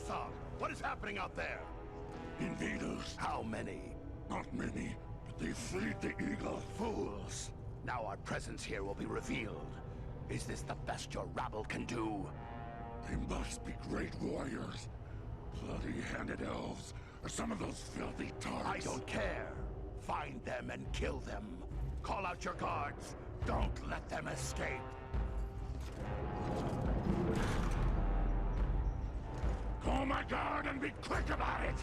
Tharzog, what is happening out there? Invaders. How many? Not many, but they freed the eagle. Fools! Now our presence here will be revealed. Is this the best your rabble can do? They must be great warriors. Bloody-handed elves, or some of those filthy tarts. I don't care. Find them and kill them. Call out your guards. Don't let them escape. Call my guard and be quick about it!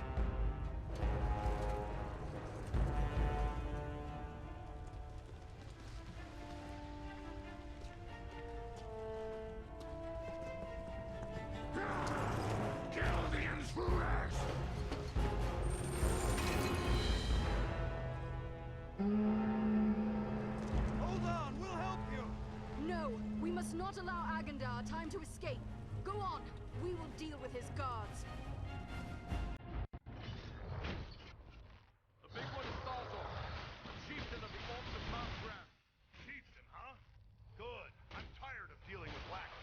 Kill the intruders! Hold on, we'll help you! No, we must not allow Agandar time to escape. Go on, we will deal with his guards. The big one is Tharzog, chieftain of the Orcs of Mount Grant. Chieftain, huh? Good. I'm tired of dealing with whackers.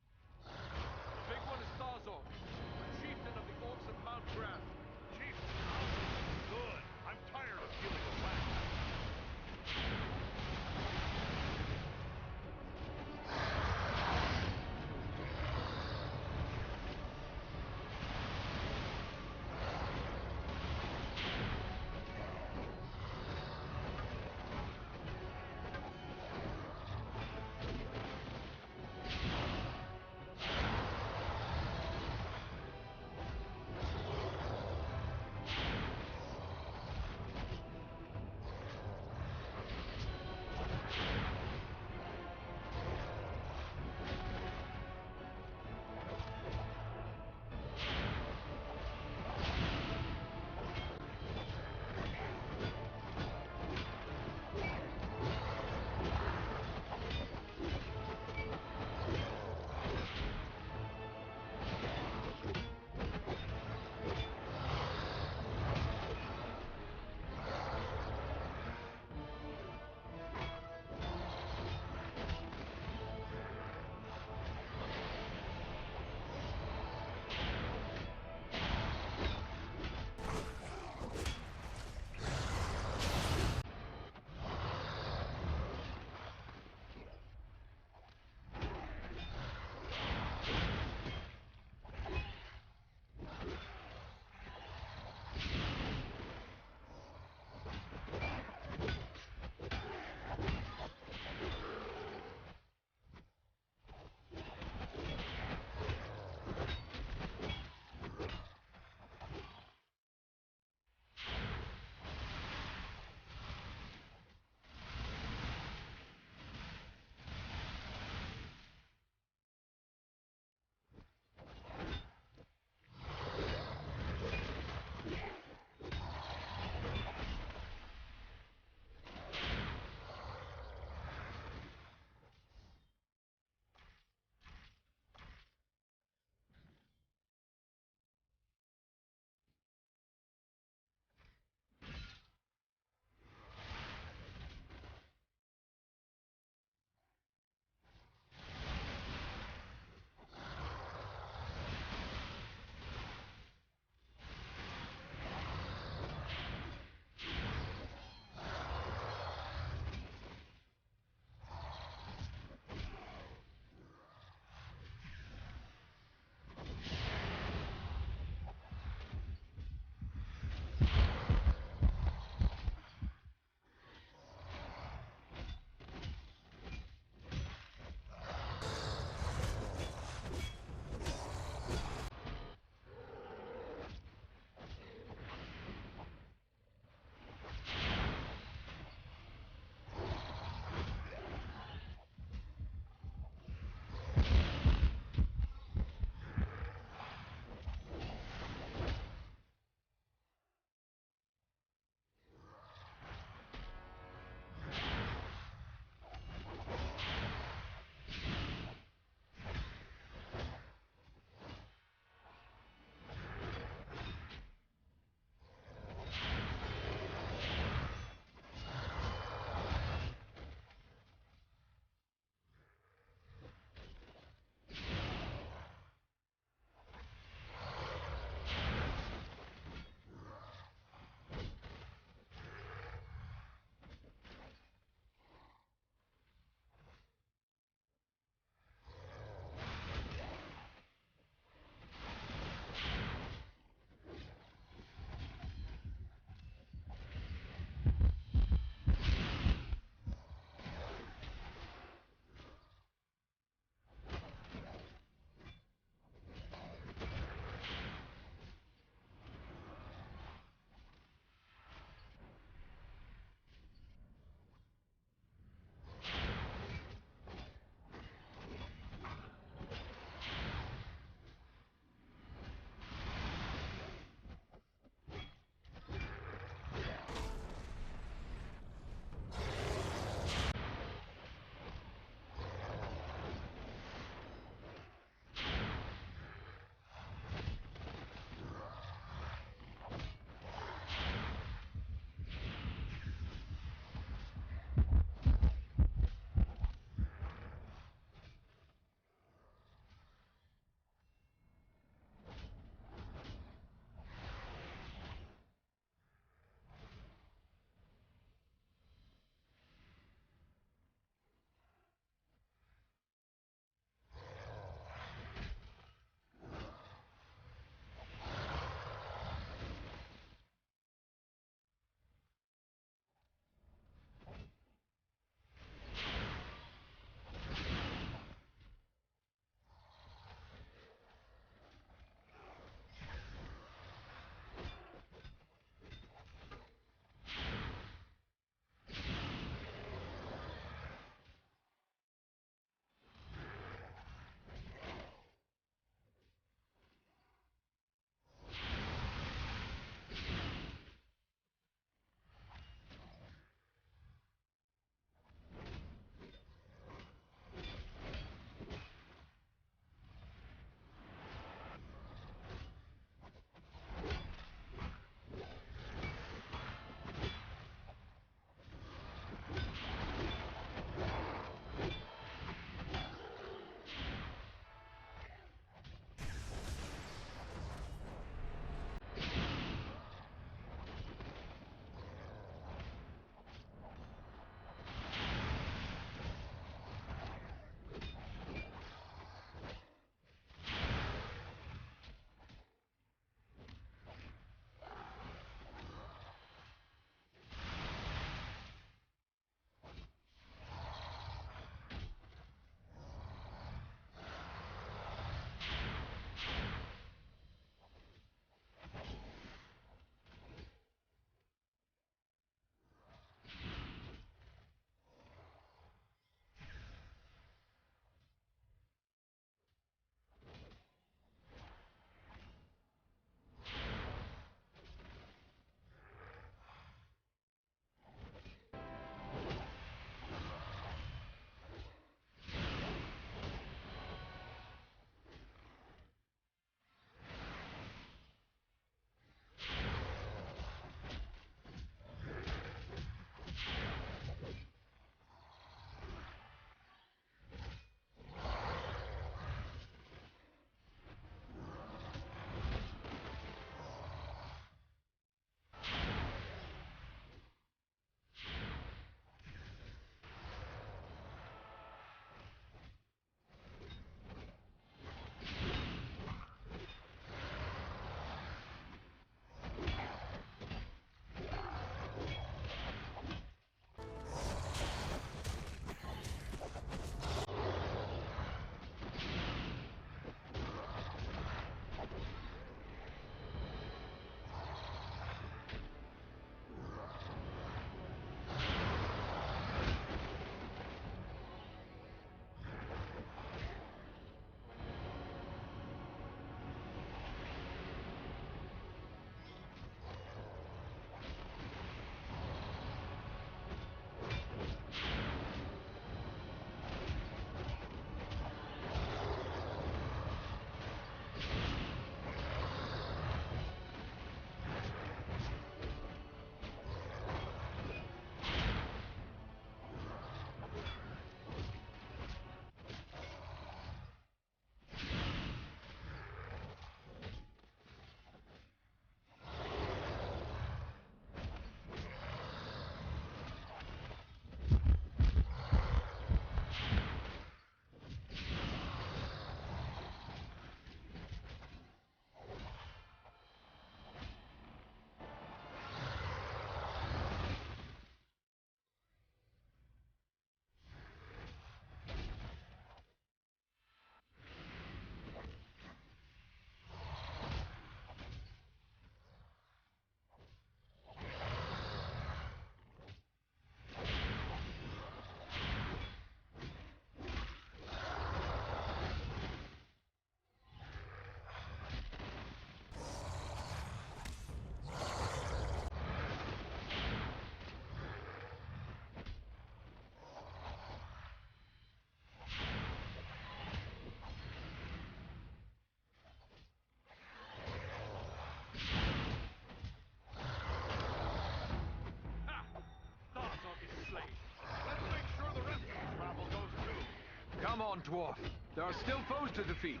Come on, dwarf. There are still foes to defeat.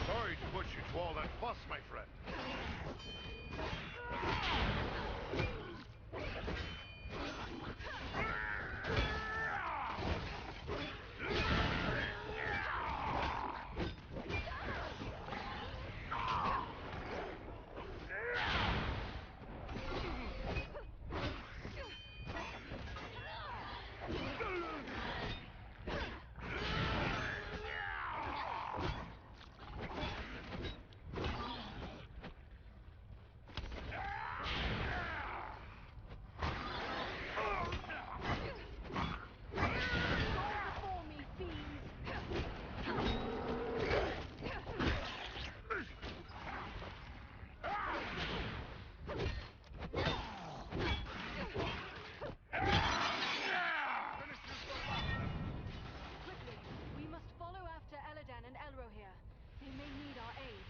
Sorry to put you to all that fuss, my friend. They may need our aid.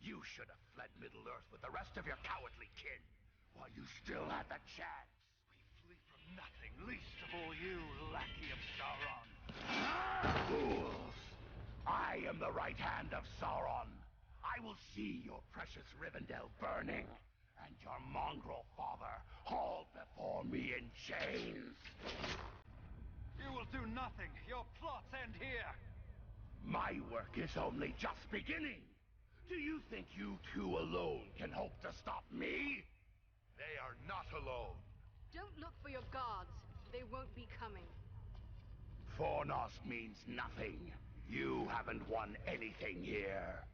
You should have fled Middle-earth with the rest of your cowardly kin, while you still had the chance. We flee from nothing, least of all you, lackey of Sauron. Fools! I am the right hand of Sauron. I will see your precious Rivendell burning, and your mongrel father hauled before me in chains. You will do nothing. Your plots end here. My work is only just beginning. Do you think you two alone can hope to stop me? They are not alone. Don't look for your guards. They won't be coming. Fornost means nothing. You haven't won anything here.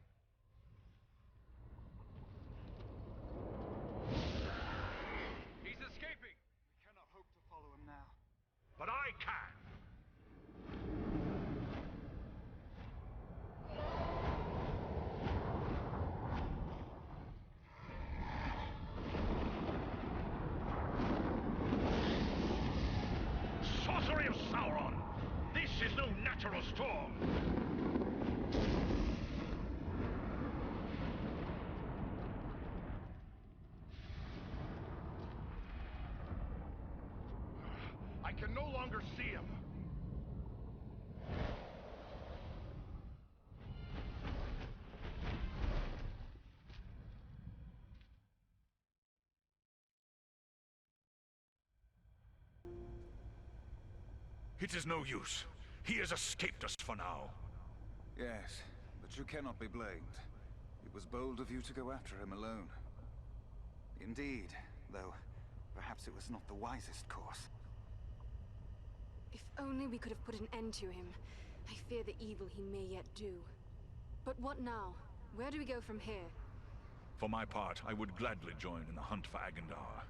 He's escaping. We cannot hope to follow him now. But I can. Sorcery of Sauron! This is no natural storm! I can no longer see him. It is no use. He has escaped us for now. Yes, but you cannot be blamed. It was bold of you to go after him alone. Indeed, though perhaps it was not the wisest course. If only we could have put an end to him. I fear the evil he may yet do. But what now? Where do we go from here? For my part, I would gladly join in the hunt for Agandar.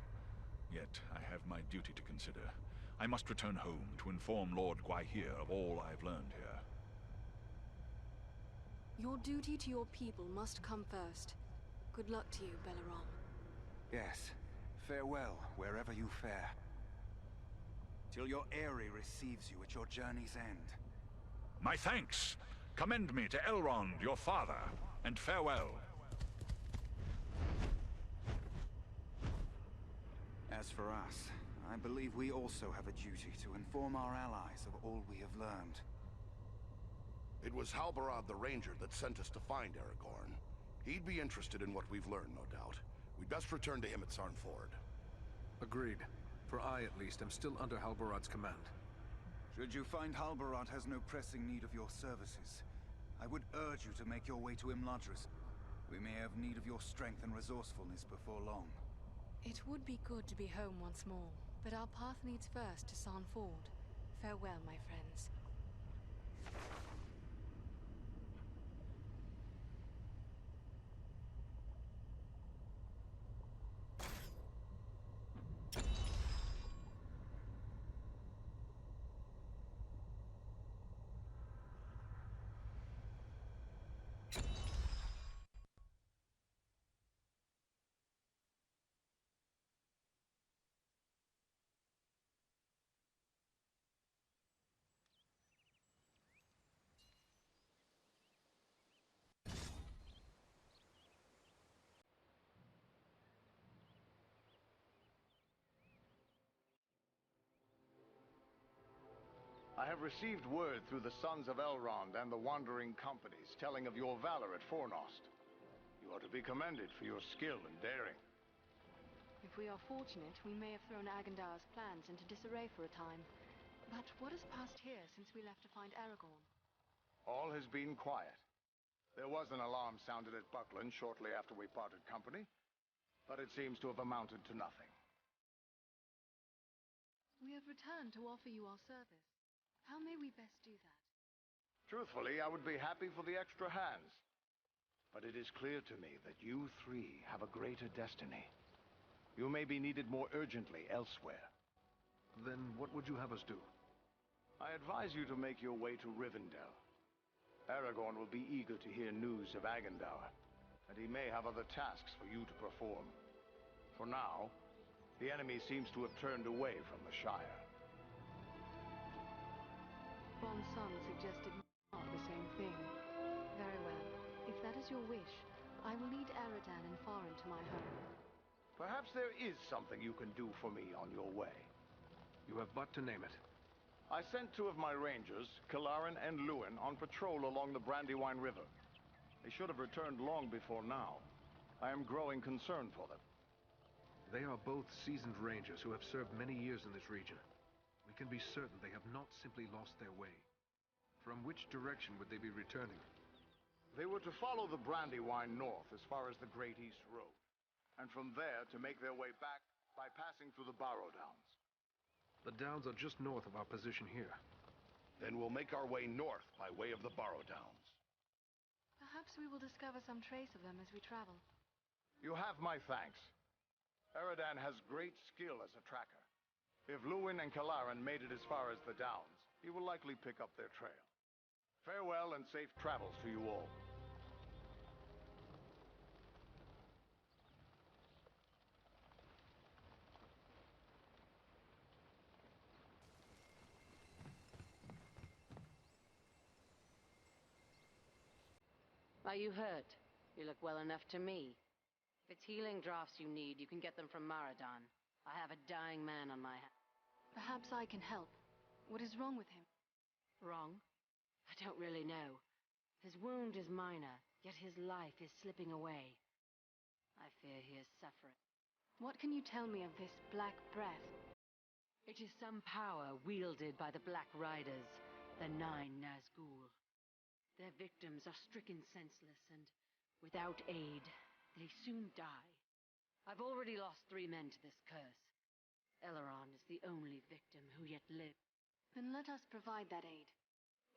Yet, I have my duty to consider. I must return home to inform Lord Gwaihir of all I've learned here. Your duty to your people must come first. Good luck to you, Belleron. Yes, farewell wherever you fare. Till your Eyrie receives you at your journey's end. My thanks! Commend me to Elrond, your father, and farewell. As for us, I believe we also have a duty to inform our allies of all we have learned. It was Halbarad the Ranger that sent us to find Aragorn. He'd be interested in what we've learned, no doubt. We'd best return to him at Sarnford. Agreed. For I, at least, am still under Halbarad's command. Should you find Halbarad has no pressing need of your services, I would urge you to make your way to Imladris. We may have need of your strength and resourcefulness before long. It would be good to be home once more, but our path leads first to Sarnford. Farewell, my friends. I have received word through the Sons of Elrond and the Wandering Companies telling of your valor at Fornost. You are to be commended for your skill and daring. If we are fortunate, we may have thrown Agandar's plans into disarray for a time. But what has passed here since we left to find Aragorn? All has been quiet. There was an alarm sounded at Buckland shortly after we parted company, but it seems to have amounted to nothing. We have returned to offer you our service. How may we best do that? Truthfully, I would be happy for the extra hands. But it is clear to me that you three have a greater destiny. You may be needed more urgently elsewhere. Then what would you have us do? I advise you to make your way to Rivendell. Aragorn will be eager to hear news of Agandaur, and he may have other tasks for you to perform. For now, the enemy seems to have turned away from the Shire. Ron's son suggested not the same thing. Very well. If that is your wish, I will lead Aradan and Farin to my home. Perhaps there is something you can do for me on your way. You have but to name it. I sent 2 of my rangers, Kalarin and Luin, on patrol along the Brandywine River. They should have returned long before now. I am growing concerned for them. They are both seasoned rangers who have served many years in this region. We can be certain they have not simply lost their way. From which direction would they be returning? They were to follow the Brandywine north as far as the Great East Road, and from there to make their way back by passing through the Barrow Downs. The downs are just north of our position here. Then we'll make our way north by way of the Barrow Downs. Perhaps we will discover some trace of them as we travel. You have my thanks. Aradan has great skill as a tracker. If Luin and Kalarin made it as far as the Downs, he will likely pick up their trail. Farewell and safe travels to you all. Are you hurt? You look well enough to me. If it's healing draughts you need, you can get them from Maradan. I have a dying man on my hands. Perhaps I can help. What is wrong with him? Wrong? I don't really know. His wound is minor, yet his life is slipping away. I fear he is suffering. What can you tell me of this Black Breath? It is some power wielded by the Black Riders, the 9 Nazgul. Their victims are stricken senseless, and without aid, they soon die. I've already lost 3 men to this curse. Elrond is the only victim who yet lives. Then let us provide that aid.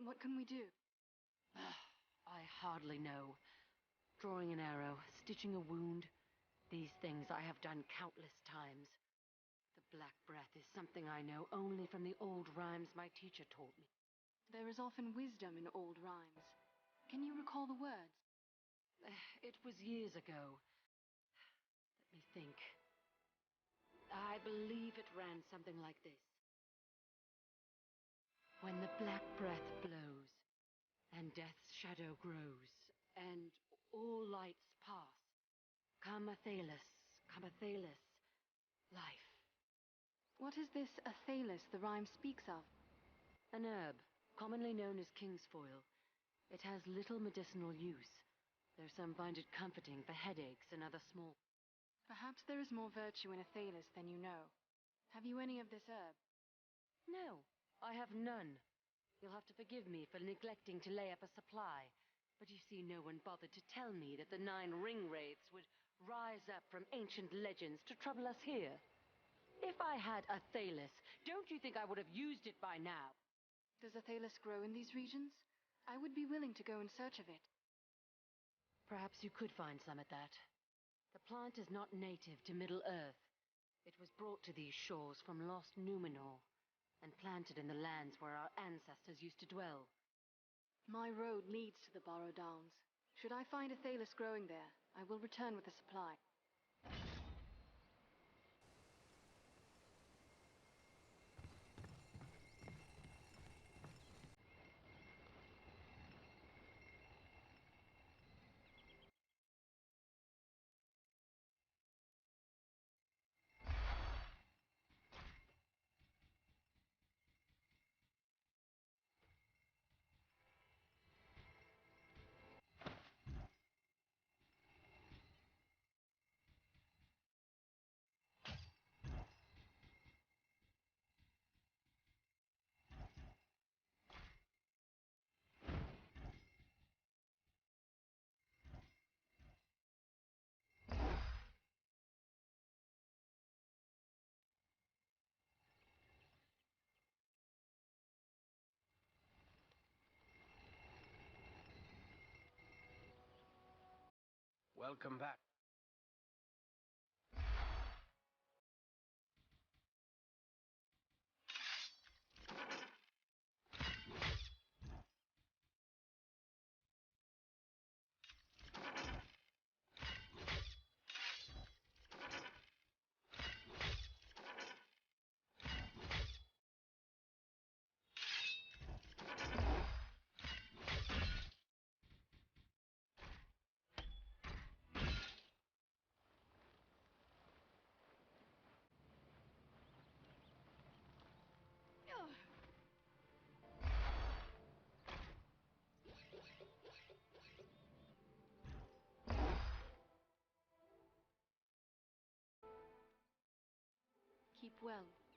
What can we do? I hardly know. Drawing an arrow, stitching a wound, these things I have done countless times. The Black Breath is something I know only from the old rhymes my teacher taught me. There is often wisdom in old rhymes. Can you recall the words? It was years ago. Let me think. I believe it ran something like this. When the Black Breath blows, and death's shadow grows, and all lights pass, come Athelas, life. What is this Athelas the rhyme speaks of? An herb, commonly known as kingsfoil. It has little medicinal use, though some find it comforting for headaches and other small... Perhaps there is more virtue in Athelas than you know. Have you any of this herb? No, I have none. You'll have to forgive me for neglecting to lay up a supply. But you see, no one bothered to tell me that the 9 ring wraiths would rise up from ancient legends to trouble us here. If I had Athelas, don't you think I would have used it by now? Does Athelas grow in these regions? I would be willing to go in search of it. Perhaps you could find some at that. The plant is not native to Middle-earth. It was brought to these shores from lost Numenor, and planted in the lands where our ancestors used to dwell. My road leads to the Barrow Downs. Should I find Athelas growing there, I will return with a supply. Welcome back. Keep well.